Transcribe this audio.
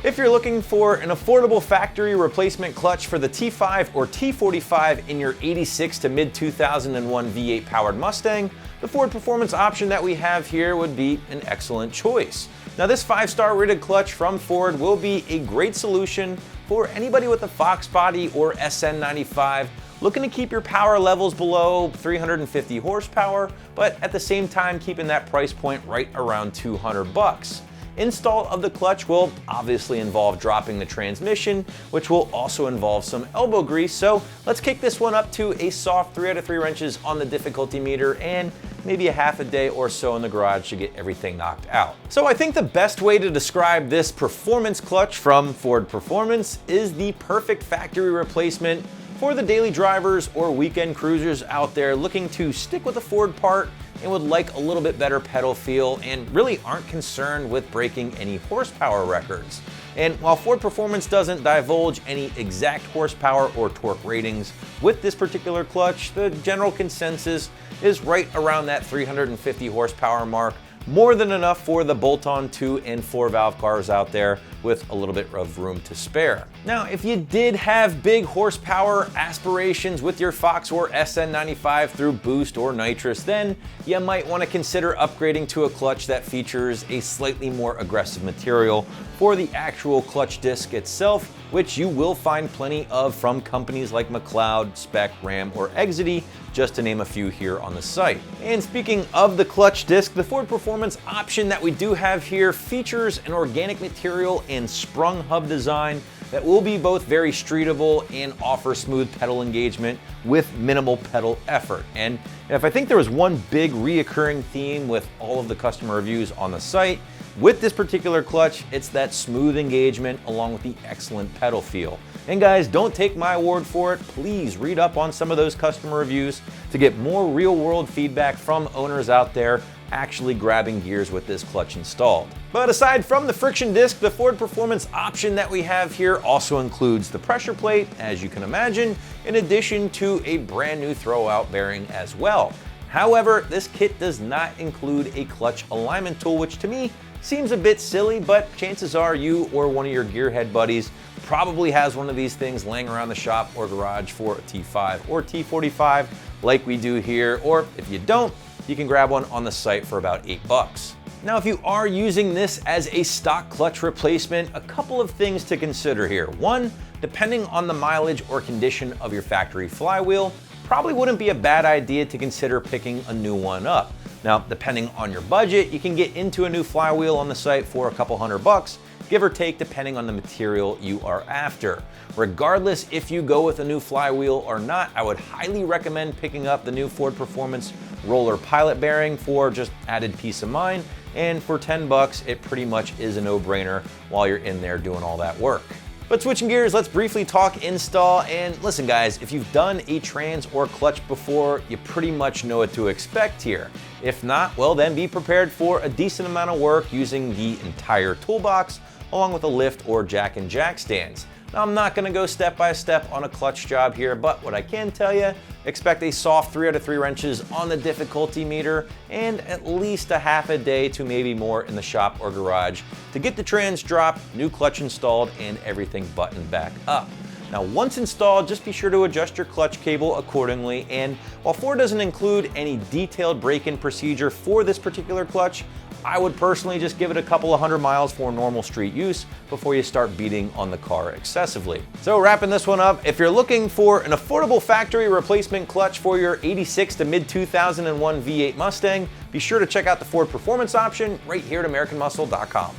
If you're looking for an affordable factory replacement clutch for the T5 or T45 in your 86 to mid 2001 V8 powered Mustang, the Ford Performance option that we have here would be an excellent choice. Now this 5-star rated clutch from Ford will be a great solution for anybody with a Fox body or SN95 looking to keep your power levels below 350 horsepower, but at the same time keeping that price point right around $200. Install of the clutch will obviously involve dropping the transmission, which will also involve some elbow grease, so let's kick this one up to a soft 3 out of 3 wrenches on the difficulty meter and maybe a half a day or so in the garage to get everything knocked out. So I think the best way to describe this performance clutch from Ford Performance is the perfect factory replacement for the daily drivers or weekend cruisers out there looking to stick with a Ford part and would like a little bit better pedal feel and really aren't concerned with breaking any horsepower records. And while Ford Performance doesn't divulge any exact horsepower or torque ratings with this particular clutch, the general consensus is right around that 350 horsepower mark, more than enough for the bolt-on 2 and 4 valve cars out there with a little bit of room to spare. Now, if you did have big horsepower aspirations with your Fox or SN95 through boost or nitrous, then you might want to consider upgrading to a clutch that features a slightly more aggressive material for the actual clutch disc itself, which you will find plenty of from companies like McLeod, Spec, Ram, or Exedy, just to name a few here on the site. And speaking of the clutch disc, the Ford Performance option that we do have here features an organic material and sprung hub design that will be both very streetable and offer smooth pedal engagement with minimal pedal effort. And if I think there was one big reoccurring theme with all of the customer reviews on the site, with this particular clutch, it's that smooth engagement along with the excellent pedal feel. And guys, don't take my word for it. Please read up on some of those customer reviews to get more real-world feedback from owners out there actually grabbing gears with this clutch installed. But aside from the friction disc, the Ford Performance option that we have here also includes the pressure plate, as you can imagine, in addition to a brand new throwout bearing as well. However, this kit does not include a clutch alignment tool, which to me seems a bit silly, but chances are you or one of your gearhead buddies probably has one of these things laying around the shop or garage for a T5 or T45 like we do here, or if you don't, you can grab one on the site for about $8. Now, if you are using this as a stock clutch replacement, a couple of things to consider here. One, depending on the mileage or condition of your factory flywheel, probably wouldn't be a bad idea to consider picking a new one up. Now, depending on your budget, you can get into a new flywheel on the site for a couple $100, give or take, depending on the material you are after. Regardless if you go with a new flywheel or not, I would highly recommend picking up the new Ford Performance roller pilot bearing for just added peace of mind. And for $10, it pretty much is a no-brainer while you're in there doing all that work. But switching gears, let's briefly talk install. And listen guys, if you've done a trans or clutch before, you pretty much know what to expect here. If not, well then be prepared for a decent amount of work using the entire toolbox along with a lift or jack and jack stands. Now, I'm not gonna go step by step on a clutch job here, but what I can tell you, expect a soft 3 out of 3 wrenches on the difficulty meter and at least a half a day to maybe more in the shop or garage to get the trans dropped, new clutch installed, and everything buttoned back up. Now, once installed, just be sure to adjust your clutch cable accordingly. And while Ford doesn't include any detailed break-in procedure for this particular clutch, I would personally just give it a couple of 100 miles for normal street use before you start beating on the car excessively. So wrapping this one up, if you're looking for an affordable factory replacement clutch for your 86 to mid 2001 V8 Mustang, be sure to check out the Ford Performance option right here at AmericanMuscle.com.